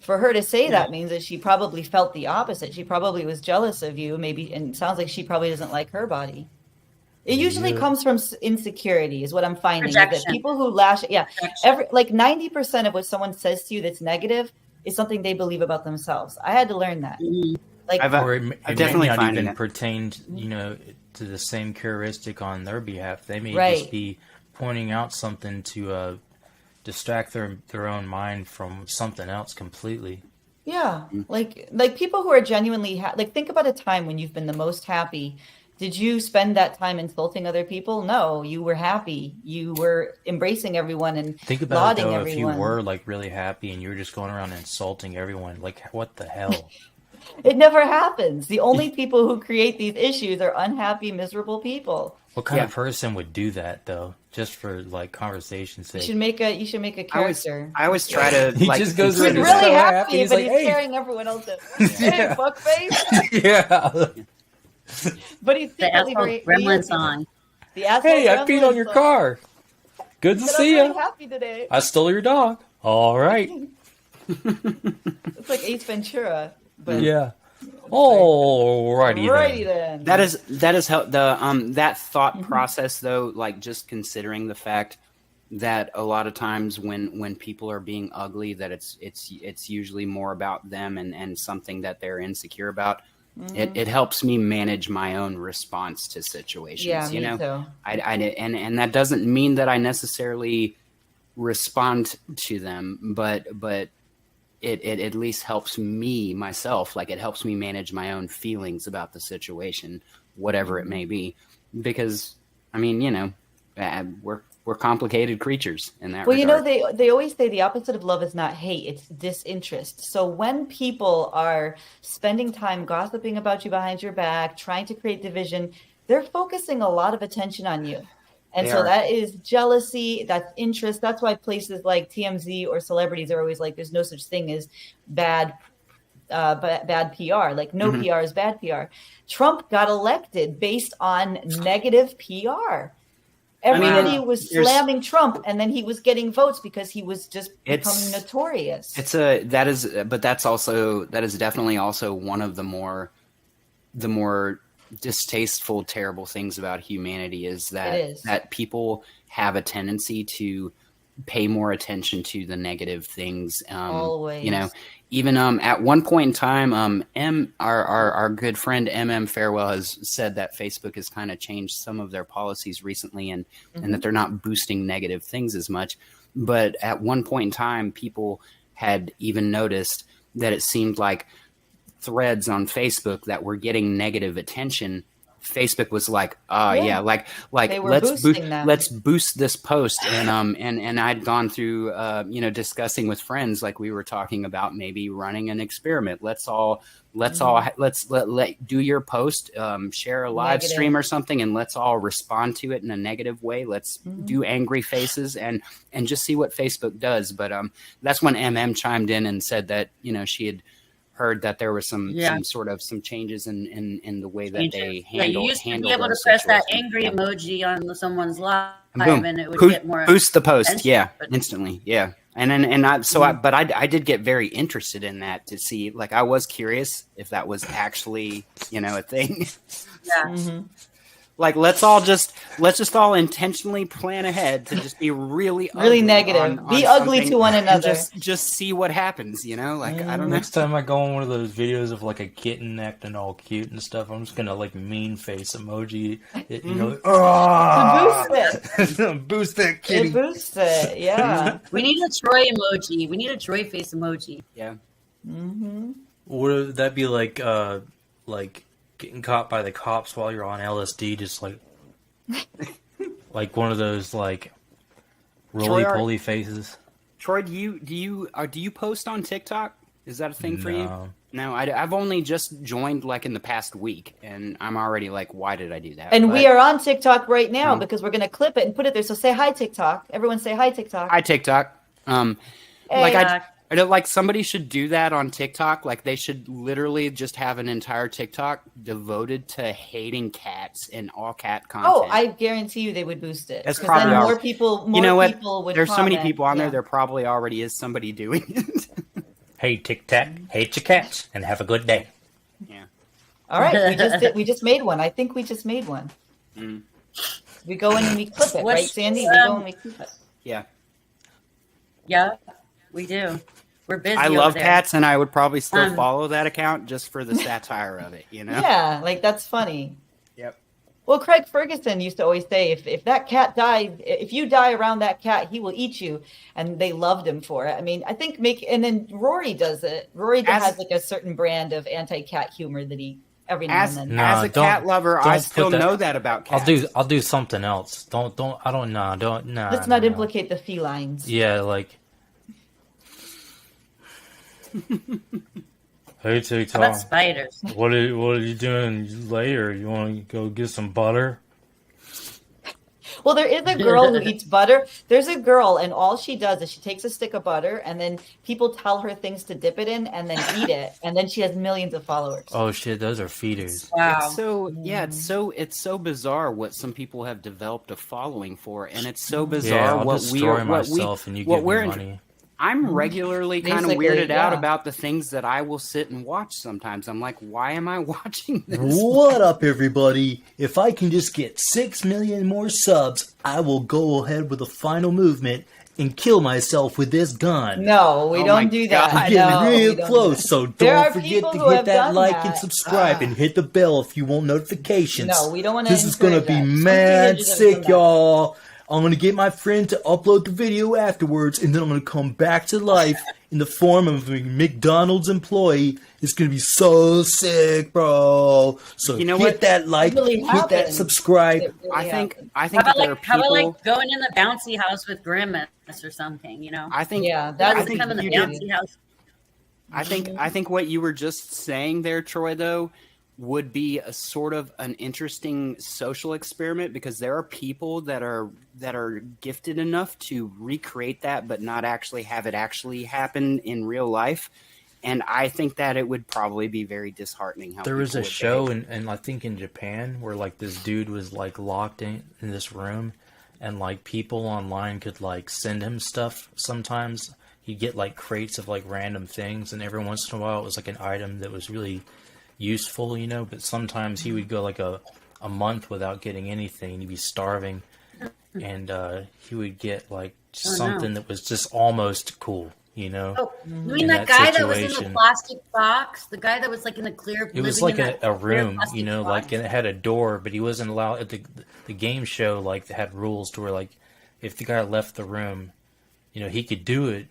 For her to say that means that she probably felt the opposite. She probably was jealous of you, maybe. And it sounds like she probably doesn't like her body. It usually comes from insecurity is what I'm finding. That people who lash, like 90% of what someone says to you that's negative is something they believe about themselves. I had to learn that. Like, I've may definitely not even it pertained, you know, to the same characteristic on their behalf. They may just be pointing out something to distract their own mind from something else completely. Yeah, like people who are genuinely like think about a time when you've been the most happy Did you spend that time insulting other people? No, you were happy. You were embracing everyone and Think about it lauding though, everyone. if you were like really happy and you were just going around insulting everyone, like what the hell? It never happens. The only people who create these issues are unhappy, miserable people. What kind of person would do that though? Just for like conversation's You sake. should make a character. I always try to He like just goes He's around consider really so that. happy, happy. He's but like, he's "Hey." tearing everyone else up. Hey, fuckface! Yeah. But he's The secretly asshole very gremlin weird. song. The asshole Hey, I peed gremlin on your song. car. Good to But see I'm really you. happy today. I stole your dog. All right. It's like Ace Ventura. But Yeah. Alrighty righty then. then. That is how that thought process though, like just considering the fact that a lot of times when people are being ugly, that it's usually more about them and something that they're insecure about. It helps me manage my own response to situations. Yeah, you me know, too. and that doesn't mean that I necessarily respond to them, but it at least helps me myself. Like it helps me manage my own feelings about the situation, whatever it may be, because I mean, you know, we're complicated creatures in that Well, regard. you know, they always say the opposite of love is not hate, it's disinterest. So when people are spending time gossiping about you behind your back, trying to create division, they're focusing a lot of attention on you. And They so are. that is jealousy, that's interest. That's why places like TMZ or celebrities are always like, there's no such thing as bad PR. Like no PR is bad PR. Trump got elected based on negative PR. Everybody was slamming Trump, and then he was getting votes because he was just becoming notorious. That is definitely also one of the more distasteful, terrible things about humanity is that people have a tendency to pay more attention to the negative things. Always. You know, even at one point in time, our good friend Farewell has said that Facebook has kind of changed some of their policies recently, and that they're not boosting negative things as much. But at one point in time, people had even noticed that it seemed like threads on Facebook that were getting negative attention, Facebook was like, like They were let's boosting them. let's boost this post, and I'd gone through discussing with friends, like we were talking about maybe running an experiment. Let's do your post, share a live Negative. stream or something, and let's all respond to it in a negative way. Let's do angry faces and just see what Facebook does. But that's when chimed in and said that she had heard that there was some changes in the way that they handle. You used to be able to those press that situations. angry emoji on someone's live, Boom. and it would Boost, get more boost the post, attention, but- instantly, and I did get very interested in that to see, like, I was curious if that was actually a thing. Yeah. Like, let's just all intentionally plan ahead to just be really negative. on Be ugly something to one and another. just see what happens. Like, I don't know. Next time I go on one of those videos of like a kitten acting all cute and stuff, I'm just gonna like mean face emoji. Boost it. Boost that kitty. It boosts it. Yeah. We need a Troy emoji. We need a Troy face emoji. Yeah. Would that be like getting caught by the cops while you're on LSD, just like one of those like roly-poly faces? Troy, do you post on TikTok? Is that a thing for you? No, I've only just joined like in the past week, and I'm already like, why did I do that? And we are on TikTok right now because we're going to clip it and put it there. So say hi, TikTok. Everyone say hi, TikTok. Hi, TikTok. Hey, I don't, like, somebody should do that on TikTok. Like, they should literally just have an entire TikTok devoted to hating cats and all cat content. Oh, I guarantee you they would boost it. That's 'Cause probably then already- more people would There's so many comment. people on there. Yeah. There probably already is somebody doing it. Hey, Tic Tac, hate your cats, and have a good day. Yeah. All right, we just made one. I think we just made one. We go in and we clip it, right, Sandy? We go and we clip it. Yeah. Yeah, we do. We're busy. I over love there. cats, and I would probably still follow that account just for the satire of it, Yeah, like that's funny. Yep. Well, Craig Ferguson used to always say, if that cat died, if you die around that cat, he will eat you. And they loved him for it. I mean, I think and then Rory does it. Rory has like a certain brand of anti-cat humor that he every now and then. No, as a cat lover, I don't still put that- know that about cats. I'll do something else. Don't. Let's not implicate the felines. Yeah, like. Hey, How about TikTok. spiders? What are you doing later? You want to go get some butter? Well, there is a girl who eats butter. There's a girl, and all she does is she takes a stick of butter, and then people tell her things to dip it in, and then eat it, and then she has millions of followers. Oh shit, those are feeders. Wow. It's so it's so bizarre what some people have developed a following for, and it's so bizarre Yeah, I'll what we destroy are what we myself and you what give we're me in- money. I'm regularly kind of Basically, weirded out yeah. about the things that I will sit and watch sometimes. I'm like, why am I watching this? What up, everybody? If I can just get 6 million more subs, I will go ahead with the final movement and kill myself with this gun. No, we Oh my don't do that. God. I'm getting No, we real don't do close, that. so There don't are forget people to who hit have that done like that. and subscribe and hit the bell if you want notifications. No, we don't want to. This is gonna be mad sick, y'all. I'm gonna get my friend to upload the video afterwards, and then I'm gonna come back to life in the form of a McDonald's employee. It's gonna be so sick, bro. So You know hit what? that like, really hit that happened. subscribe. I think How that about there are like how about people. like going in the bouncy house with Grimace or something? You know, I think Yeah, that that I would think come in the you did- bouncy house. I think what you were just saying there, Troy, though, would be a sort of an interesting social experiment, because there are people that are gifted enough to recreate that but not actually have it actually happen in real life. And I think that it would probably be very disheartening how There was people a would show behave. in I think in Japan where like this dude was like locked in this room, and like people online could like send him stuff. Sometimes he'd get like crates of like random things, and every once in a while it was like an item that was really useful, you know. But sometimes he would go like a month without getting anything. He'd be starving, and he would get like Oh, no. something that was just almost cool, you know. Oh, you mean In that that guy that was in the situation. plastic box? The guy that was like in the clear. It was living like in that a clear room, plastic you know, box. like, and it had a door, but he wasn't allowed. The game show like had rules to where like if the guy left the room, you know, he could do it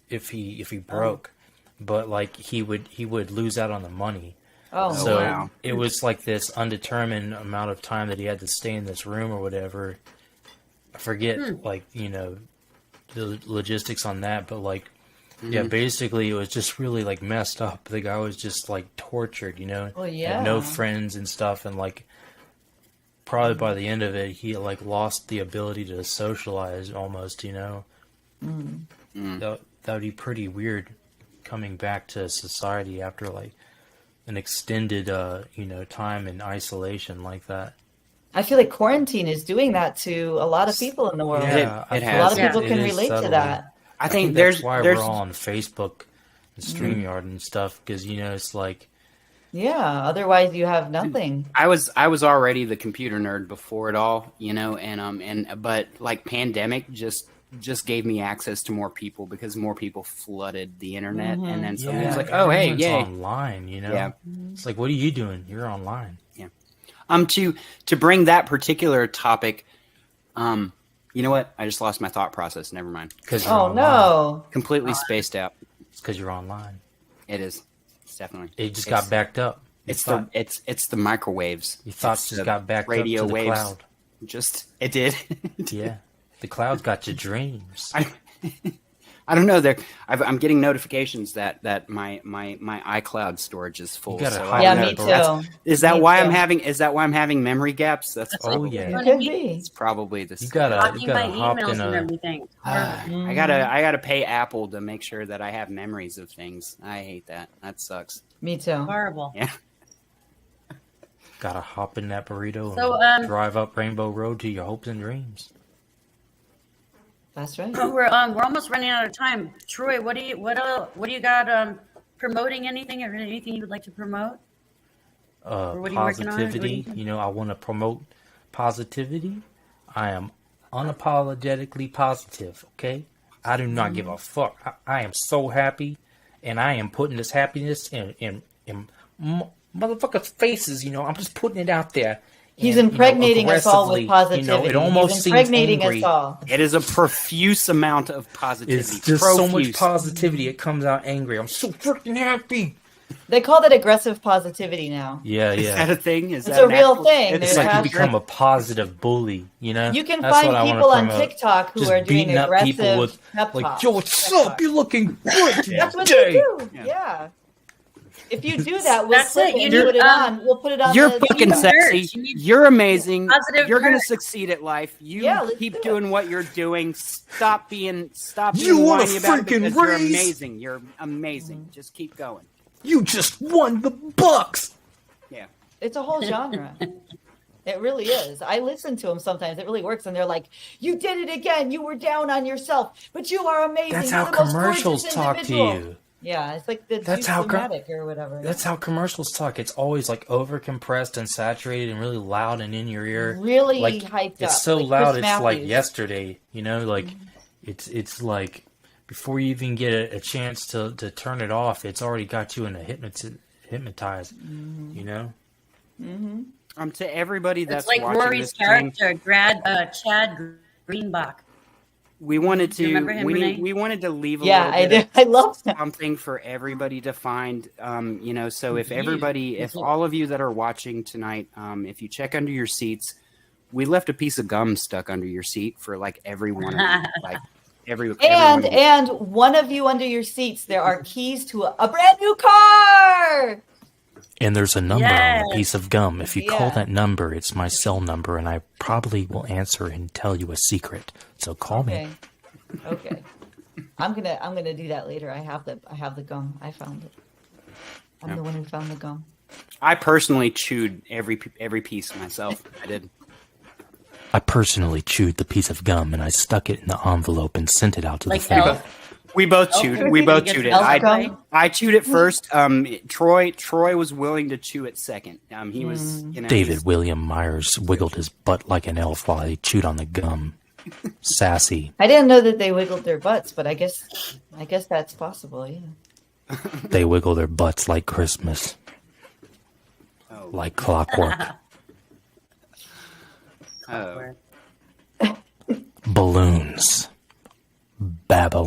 if he broke, but like he would lose out on the money. Oh, So wow. it was like this undetermined amount of time that he had to stay in this room or whatever. I forget, like, you know, the logistics on that, but like, yeah, basically it was just really like messed up. The guy was just like tortured, you know, Well, had no yeah. friends and stuff, and like probably by the end of it, he like lost the ability to socialize almost, you know. That would be pretty weird coming back to society after like an extended, you know, time in isolation like that. I feel like quarantine is doing that to a lot of people in the world. Yeah, it I has. A lot of feel people it can is relate to settling. that. I I think think there's that's why there's we're all on Facebook and StreamYard and stuff, because you know it's like Yeah, otherwise you have nothing. I was already the computer nerd before it all, you know, and but like pandemic just gave me access to more people because more people flooded the internet, and then somebody was like, "Oh, hey, everyone's yay!" online, you know. Yeah. It's like, what are you doing? You're online. To bring that particular topic, you know what? I just lost my thought process. Never mind. Because you're Oh online. no. Completely spaced out. It's because you're online. It is. It's definitely. It just It's- got backed up. You It's thought, it's the microwaves. your thoughts It's just the got backed radio up to the waves. cloud. Just it did. Yeah, the cloud's got your dreams. I don't know. I'm getting notifications that my iCloud storage is full. You gotta so hide I Yeah, don't me know. too. That's- Is that Me why too. I'm having memory gaps? That's Oh probably, yeah, It could be. It's probably this. you gotta Blocking my hop emails in and a. everything. I gotta pay Apple to make sure that I have memories of things. I hate that. That sucks. Me too. Horrible. Yeah. Gotta hop in that burrito So, and drive up Rainbow Road to your hopes and dreams. That's right. We're almost running out of time. Troy, what do you got promoting anything or anything you would like to promote? Or what are you working on? What do you Positivity. think? You know, I want to promote positivity. I am unapologetically positive. Okay, I do not give a fuck. I am so happy, and I am putting this happiness in motherfuckers' faces. You know, I'm just putting it out there. He's And, you know, impregnating us all with aggressively, positivity. You know, it almost He's seems impregnating angry. us all. It is a profuse amount of positivity. It's just so much Profuse. positivity. It comes out angry. I'm so freaking happy. They call that aggressive positivity now. Yeah, Is that yeah. a thing? Is It's that a an real actual- thing. It's There's like you hashtag- become a positive bully, you know? You can That's find what I wanna people on promote. TikTok who Just are doing beating up people aggressive with, pep like, talks. yo, what's Pep up? talks. You're looking good That's what they today. do. Yeah. Yeah. If you do that, we'll That's clip it. it and You put need, it on. We'll put it on You're the fucking TikTok. sexy. You need You're amazing. positive You're gonna hurt. succeed at life. You Yeah, let's keep do it. doing what you're doing. Stop being You wanna whiny about it freaking because you're raise? amazing. You're amazing. Just keep going. You just won the Bucks. Yeah. It's a whole genre. It really is. I listen to them sometimes. It really works. And they're like, you did it again. You were down on yourself, but you are amazing. That's You're how the most commercials gorgeous talk to individual." you. Yeah, it's like the That's how dramatic or whatever. That's how commercials talk. It's always like over compressed and saturated and really loud and in your ear. really Like hyped up. it's so like loud. Chris It's like Matthews. yesterday. You know, like it's like before you even get a chance to turn it off, it's already got you in a hypnotized. You know. To everybody that's It's like watching Rory's this thing, character, Chad Greenbach. we wanted Do you to remember him, Renee? we wanted to leave a Yeah, little I bit do. of I love that. something for everybody to find. So if all of you that are watching tonight, if you check under your seats, we left a piece of gum stuck under your seat for like every one of you, like every And one of you. and one of you under your seats, there are keys to a brand new car. And there's a number on Yes. the piece of gum. If you call Yeah. that number, it's my cell number, and I probably will answer and tell you a secret. So call me. Okay. I'm gonna do that later. I have the gum. I found it. I'm the one who found the gum. I personally chewed every piece myself. I did. I personally chewed the piece of gum and I stuck it in the envelope and sent it out to Like the family. Elf. We both chewed. We both chewed it. Elf I gum? I chewed it first. Troy was willing to chew it second. He was, David William Myers wiggled his butt like an elf while he chewed on the gum. Sassy. I didn't know that they wiggled their butts, but I guess that's possible. Yeah. They wiggle their butts like Christmas. Like clockwork. Oh. Balloons. Babylon.